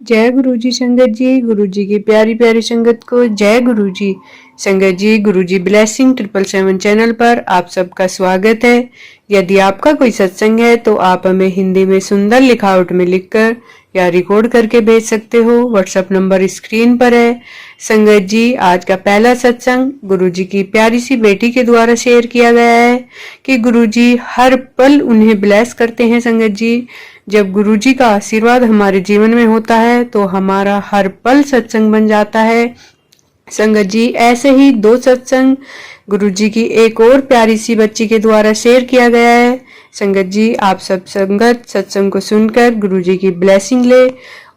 जय गुरु जी संगत जी, गुरु जी की प्यारी प्यारी संगत को जय गुरु जी। संगत जी, गुरु जी ब्लेसिंग 777 चैनल पर आप सबका स्वागत है। यदि आपका कोई सत्संग है तो आप हमें हिंदी में सुंदर लिखावट में लिखकर या रिकॉर्ड करके भेज सकते हो। व्हाट्सएप नंबर स्क्रीन पर है। संगत जी, आज का पहला सत्संग गुरु जी की प्यारी सी बेटी के द्वारा शेयर किया गया है कि गुरु जी हर पल उन्हें ब्लेस करते हैं। संगत जी, जब गुरु जी का आशीर्वाद हमारे जीवन में होता है तो हमारा हर पल सत्संग बन जाता है। संगत जी, ऐसे ही 2 सत्संग गुरु जी की एक और प्यारी सी बच्ची के द्वारा शेयर किया गया है। संगत जी, आप सब संगत सत्संग को सुनकर गुरु जी की ब्लेसिंग ले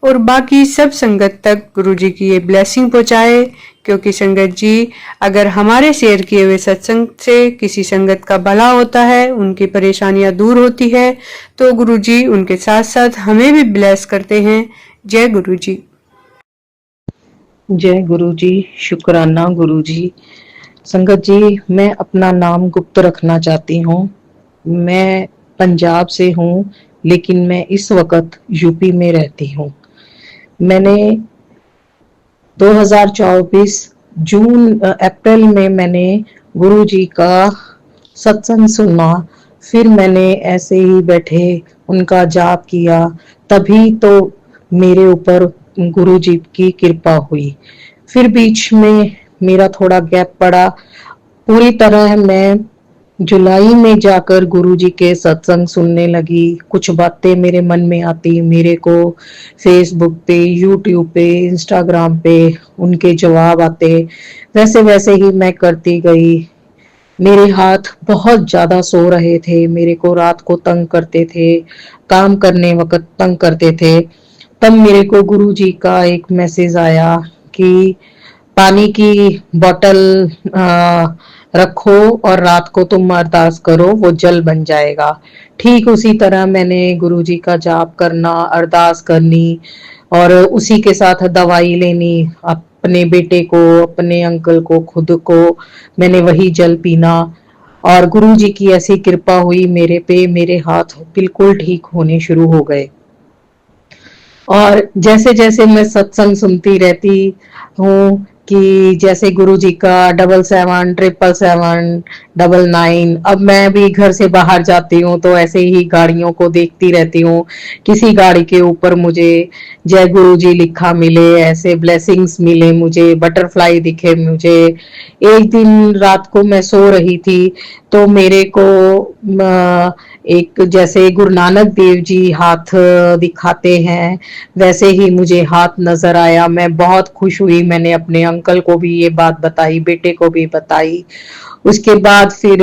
और बाकी सब संगत तक गुरु जी की ये ब्लेसिंग पहुंचाए, क्योंकि संगत जी, अगर हमारे शेयर किए हुए सत्संग से किसी संगत का भला होता है, उनकी परेशानियां दूर होती है, तो गुरु जी उनके साथ साथ हमें भी ब्लेस करते हैं। जय गुरु जी। जय गुरु जी। शुक्राना गुरु जी। संगत जी, मैं अपना नाम गुप्त रखना चाहती हूँ। मैं पंजाब से हूँ, लेकिन मैं इस वक्त यूपी में रहती हूँ। मैंने 2024 अप्रैल में मैंने गुरु जी का सत्संग सुना। फिर मैंने ऐसे ही बैठे उनका जाप किया, तभी तो मेरे ऊपर गुरु जी की कृपा हुई। फिर बीच में मेरा थोड़ा गैप पड़ा। पूरी तरह मैं जुलाई में जाकर गुरुजी के सत्संग सुनने लगी। कुछ बातें मेरे मन में आती, मेरे को फेसबुक पे, यूट्यूब पे, इंस्टाग्राम पे उनके जवाब आते। वैसे वैसे ही मैं करती गई। मेरे हाथ बहुत ज्यादा सो रहे थे, मेरे को रात को तंग करते थे, काम करने वक्त तंग करते थे। तब मेरे को गुरुजी का एक मैसेज आया कि पानी की बोतल रखो और रात को तुम अरदास करो, वो जल बन जाएगा। ठीक उसी तरह मैंने गुरुजी का जाप करना, अरदास करनी और उसी के साथ दवाई लेनी। अपने बेटे को, अपने अंकल को, खुद को मैंने वही जल पीना। और गुरुजी की ऐसी कृपा हुई मेरे पे, मेरे हाथ बिल्कुल ठीक होने शुरू हो गए। और जैसे जैसे मैं सत्संग सुनती रहती हूँ कि जैसे गुरु जी का 77 777 99, अब मैं भी घर से बाहर जाती हूँ तो ऐसे ही गाड़ियों को देखती रहती हूँ। किसी गाड़ी के ऊपर मुझे जय गुरु जी लिखा मिले, ऐसे ब्लेसिंग्स मिले, मुझे बटरफ्लाई दिखे। मुझे एक दिन रात को मैं सो रही थी तो मेरे को एक जैसे गुरु नानक देव जी हाथ दिखाते हैं, वैसे ही मुझे हाथ नजर आया। मैं बहुत खुश हुई। मैंने अपने अंकल को भी ये बात बताई, बेटे को भी बताई। उसके बाद फिर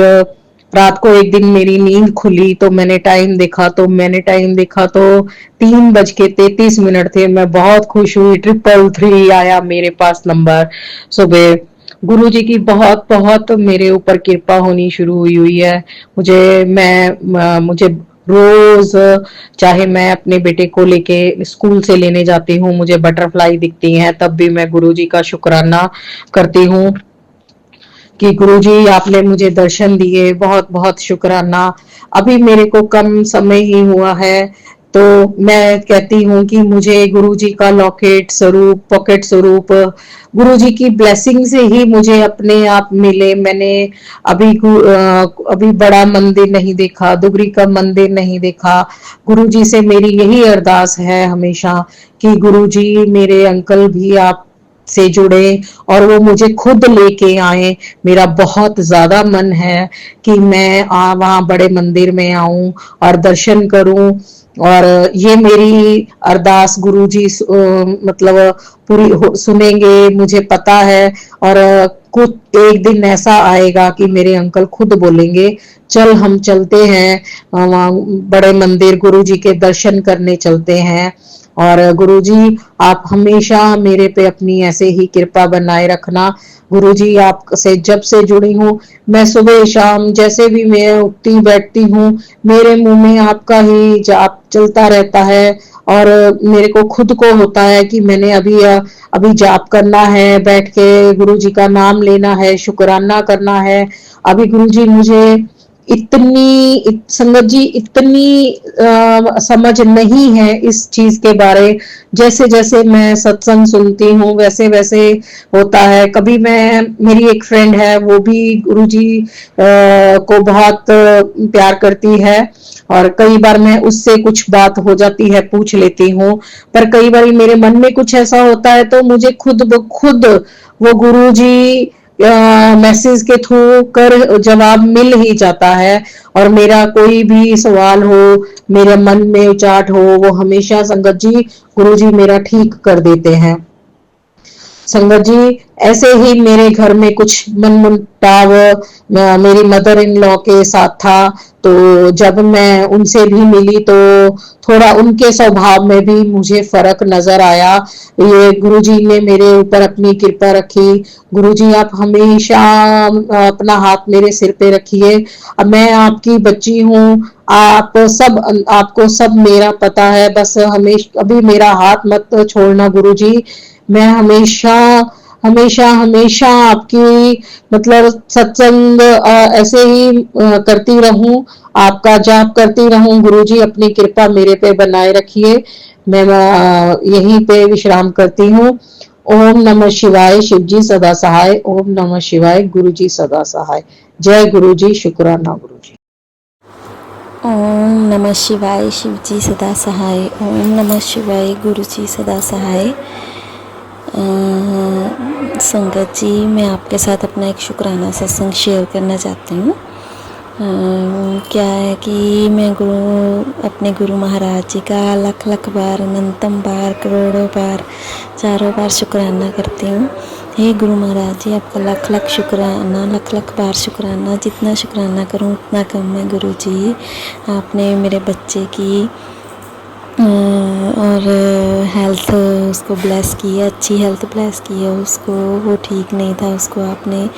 रात को एक दिन मेरी नींद खुली तो मैंने टाइम देखा तो 3:33 थे। मैं बहुत खुश हुई। 333 आया मेरे पास नंबर सुबह। गुरु जी की बहुत बहुत मेरे ऊपर कृपा होनी शुरू हुई है। मुझे रोज, चाहे मैं अपने बेटे को लेके स्कूल से लेने जाती हूँ, मुझे बटरफ्लाई दिखती हैं, तब भी मैं गुरुजी का शुक्राना करती हूँ कि गुरुजी आपने मुझे दर्शन दिए। बहुत बहुत शुक्राना। अभी मेरे को कम समय ही हुआ है तो मैं कहती हूँ कि मुझे गुरुजी का लॉकेट स्वरूप, पॉकेट स्वरूप, गुरुजी की ब्लेसिंग से ही मुझे अपने आप मिले। मैंने अभी बड़ा मंदिर नहीं देखा, दुगरी का मंदिर नहीं देखा। गुरुजी से मेरी यही अरदास है हमेशा कि गुरुजी मेरे अंकल भी आप से जुड़े और वो मुझे खुद लेके आए। मेरा बहुत ज्यादा मन है कि मैं वहां बड़े मंदिर में आऊं और दर्शन करूं। और ये मेरी अरदास गुरुजी मतलब पूरी सुनेंगे, मुझे पता है। और कुछ एक दिन ऐसा आएगा कि मेरे अंकल खुद बोलेंगे चल हम चलते हैं वहां बड़े मंदिर, गुरुजी के दर्शन करने चलते हैं। और गुरुजी आप हमेशा मेरे पे अपनी ऐसे ही कृपा बनाए रखना। गुरुजी आपसे जब से जुड़ी हूँ, मैं सुबह शाम जैसे भी मैं उठती बैठती हूँ, मेरे मुंह में आपका ही जाप चलता रहता है। और मेरे को खुद को होता है कि मैंने अभी जाप करना है, बैठ के गुरुजी का नाम लेना है, शुक्राना करना है। अभी गुरुजी मुझे संगत जी इतनी समझ नहीं है इस चीज के बारे। जैसे जैसे मैं सत्संग सुनती हूँ वैसे वैसे होता है। कभी मेरी एक फ्रेंड है, वो भी गुरुजी को बहुत प्यार करती है, और कई बार मैं उससे कुछ बात हो जाती है, पूछ लेती हूँ। पर कई बार मेरे मन में कुछ ऐसा होता है तो मुझे खुद ब खुद वो गुरुजी मैसेज के थ्रू कर जवाब मिल ही जाता है। और मेरा कोई भी सवाल हो, मेरे मन में उचाट हो, वो हमेशा संगत जी गुरुजी मेरा ठीक कर देते हैं। संगत जी ऐसे ही मेरे घर में कुछ मनमुटाव मेरी मदर इन लॉ के साथ था। तो जब मैं उनसे भी मिली तो थोड़ा उनके स्वभाव में भी मुझे फर्क नजर आया। ये गुरुजी ने मेरे ऊपर अपनी कृपा रखी। गुरुजी आप हमेशा अपना हाथ मेरे सिर पे रखिए। अब मैं आपकी बच्ची हूँ, आपको सब मेरा पता है, बस हमेशा अभी मेरा हाथ मत छोड़ना गुरुजी। मैं हमेशा हमेशा हमेशा आपकी मतलब सत्संग ऐसे ही करती रहूं, आपका जाप करती रहूं। गुरुजी अपनी कृपा मेरे पे बनाए रखिए। मैं यहीं पे विश्राम करती हूँ। ओम नमः शिवाय, शिव जी सदा सहाय। ओम नमः शिवाय, गुरु जी सदा सहाय। जय गुरु जी, शुक्राना गुरु जी। ओम नमः शिवाय, शिव जी सदा सहाय। ओम नमः शिवाय, गुरु जी सदा सहाय। संगत जी, मैं आपके साथ अपना एक शुक्राना सत्संग शेयर करना चाहती हूँ। क्या है कि मैं अपने गुरु महाराज जी का लख लख बार, अनंतम बार, करोड़ों बार, चारों बार शुक्राना करती हूँ। हे गुरु महाराज जी, आपका लख लख शुक्राना, लख लख बार शुक्राना। जितना शुक्राना करूँ उतना कम है गुरु जी। आपने मेरे बच्चे की और हेल्थ उसको ब्लेस की है, अच्छी हेल्थ ब्लेस की है उसको। वो ठीक नहीं था, उसको आपने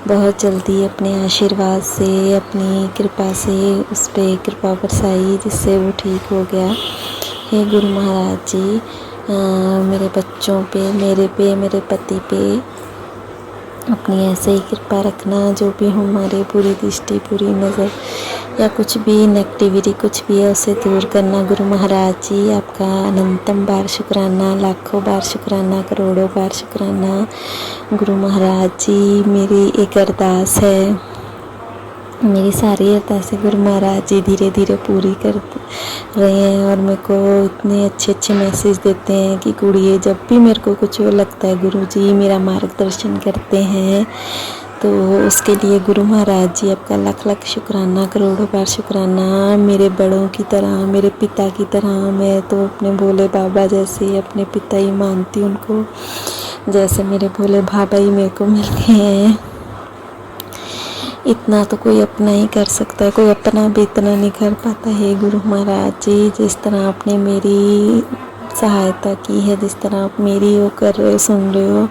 बहुत जल्दी अपने आशीर्वाद से, अपनी कृपा से उस पर कृपा बरसाई, जिससे वो ठीक हो गया। हे गुरु महाराज जी, मेरे बच्चों पे, मेरे पति पे अपनी ऐसे ही कृपा रखना। जो भी हमारे पूरी दृष्टि, पूरी नज़र या कुछ भी नेगेटिविटी कुछ भी है उसे दूर करना। गुरु महाराज जी आपका अनंतम बार शुक्राना, लाखों बार शुक्राना, करोड़ों बार शुक्राना। गुरु महाराज जी, मेरी एक अरदास है, मेरी सारी अरदासें गुरु महाराज जी धीरे धीरे पूरी कर रहे हैं। और मेरे को इतने अच्छे अच्छे मैसेज देते हैं कि कुड़िए, जब भी मेरे को कुछ लगता है गुरु जी मेरा मार्गदर्शन करते हैं। तो उसके लिए गुरु महाराज जी आपका लख लख शुक्राना, करोड़ों बार शुक्राना। मेरे बड़ों की तरह, मेरे पिता की तरह, मैं तो अपने भोले बाबा जैसे अपने पिता ही मानती उनको, जैसे मेरे भोले बाबा ही मेरे को मिल गए हैं। इतना तो कोई अपना ही कर सकता है, कोई अपना भी इतना नहीं कर पाता है। गुरु महाराज जी, जिस तरह आपने मेरी सहायता की है, जिस तरह आप मेरी वो कर रहे हो, सुन रहे हो,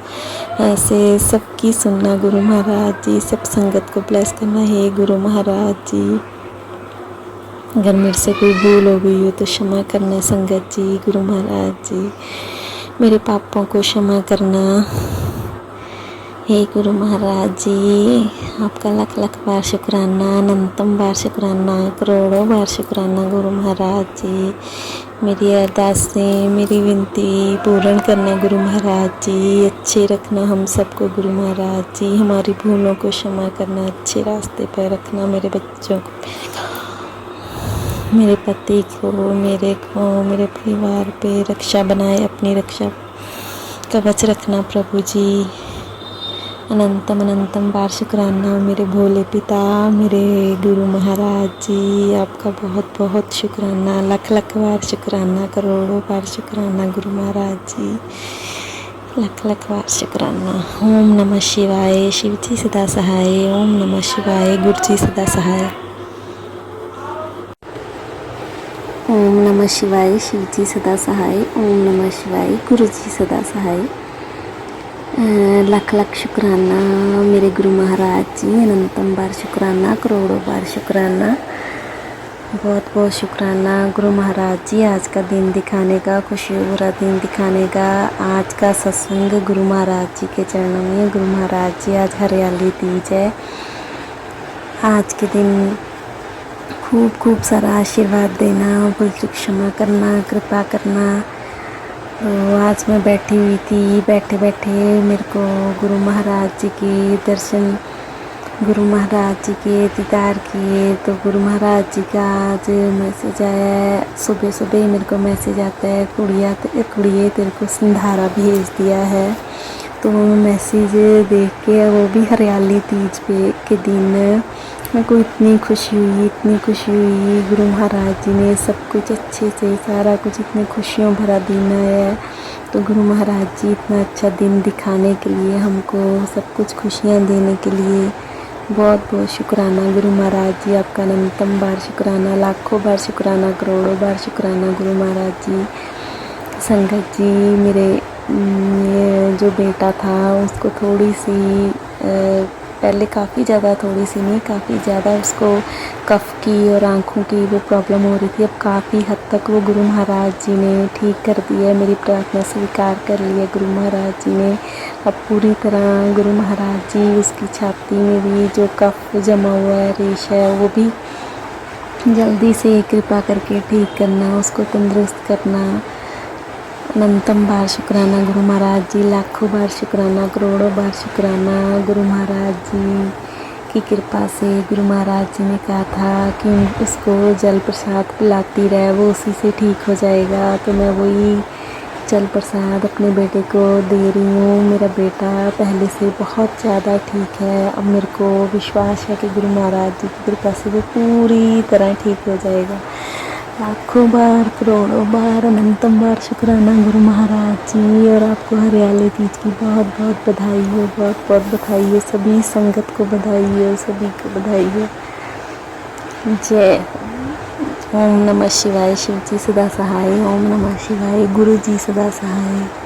ऐसे सबकी सुनना गुरु महाराज जी। सब संगत को ब्लेस करना है गुरु महाराज जी। अगर मेरे से कोई भूल हो गई हो तो क्षमा करना संगत जी। गुरु महाराज जी, मेरे पापों को क्षमा करना। हे गुरु महाराज जी, आपका लख लख बार शुक्राना, अनंतम बार शुक्राना, करोड़ों बार शुक्राना गुरु महाराज जी। मेरी अरदासें, मेरी विनती पूर्ण करना गुरु महाराज जी। अच्छे रखना हम सबको गुरु महाराज जी। हमारी भूलों को क्षमा करना, अच्छे रास्ते पर रखना मेरे बच्चों को, मेरे पति को, मेरे परिवार पे रक्षा बनाए, अपनी रक्षा कवच रखना प्रभु जी। अनंतम अनंतम बार शुक्राना मेरे भोले पिता, मेरे गुरु महाराज जी। आपका बहुत बहुत शुक्राना, लख लख बार शुक्राना, करोड़ों बार शुक्राना गुरु महाराज जी। लख लख बार शुक्राना। ओम नमः शिवाय, शिव जी सदा सहाय। ओम नमः शिवाय, गुरु जी सदा सहाय। ओम नमः शिवाय, शिव जी सदा सहाय। ओम नमः शिवाय, गुरु जी सदा सहाय। लख लख शुक्राना मेरे गुरु महाराज जी। अनंतम बार शुक्राना, करोड़ों बार शुक्राना, बहुत बहुत शुक्राना गुरु महाराज जी। आज का दिन दिखाने का, खुशी भरा दिन दिखाने का, आज का सत्संग गुरु महाराज जी के चरणों में। गुरु महाराज जी, आज हरियाली तीज है। आज के दिन खूब खूब सारा आशीर्वाद देना, भूल चूक क्षमा करना, कृपा करना। तो आज मैं बैठी हुई थी, बैठे बैठे मेरे को गुरु महाराज जी के दर्शन, गुरु महाराज जी के दीदार किए। तो गुरु महाराज जी का आज मैसेज आया है, सुबह सुबह ही मेरे को मैसेज आता है, कुड़िए तेरे को संधारा भेज दिया है। तो वो मैसेज देख के, वो भी हरियाली तीज पे के दिन, मेरे को इतनी खुशी हुई। गुरु महाराज जी ने सब कुछ अच्छे से, सारा कुछ इतने खुशियों भरा दिन आया है। तो गुरु महाराज जी इतना अच्छा दिन दिखाने के लिए, हमको सब कुछ खुशियाँ देने के लिए बहुत बहुत शुक्राना गुरु महाराज जी। आपका अनंतम बार शुक्राना, लाखों बार शुक्राना, करोड़ों बार शुक्राना गुरु महाराज जी। संगत जी, मेरे ये जो बेटा था उसको थोड़ी सी पहले काफ़ी ज़्यादा, थोड़ी सी नहीं काफ़ी ज़्यादा उसको कफ की और आँखों की वो प्रॉब्लम हो रही थी। अब काफ़ी हद तक वो गुरु महाराज जी ने ठीक कर दिया, मेरी प्रार्थना स्वीकार कर लिया गुरु महाराज जी ने। अब पूरी तरह गुरु महाराज जी उसकी छाती में भी जो कफ जमा हुआ है, रेश है, वो भी जल्दी से कृपा करके ठीक करना, उसको तंदुरुस्त करना। अनंतम बार शुक्राना गुरु महाराज जी, लाखों बार शुक्राना, करोड़ों बार शुक्राना गुरु महाराज जी की कृपा से। गुरु महाराज जी ने कहा था कि उसको जल प्रसाद पिलाती रहे, वो उसी से ठीक हो जाएगा। तो मैं वही जल प्रसाद अपने बेटे को दे रही हूँ। मेरा बेटा पहले से बहुत ज़्यादा ठीक है। अब मेरे को विश्वास है कि गुरु महाराज जी की कृपा से वो पूरी तरह ठीक हो जाएगा। लाखों बार, करोड़ों बार, अनंतम बार शुक्राना गुरु महाराज जी। और आपको हरियाली तीज की बहुत बहुत बधाई हो, बहुत बहुत बधाई हो। सभी संगत को बधाई हो, सभी को बधाई हो। जय ओम नमः शिवाय। शिव जी सदा सहाय। ओम नमः शिवाय। गुरु जी सदा सहाय।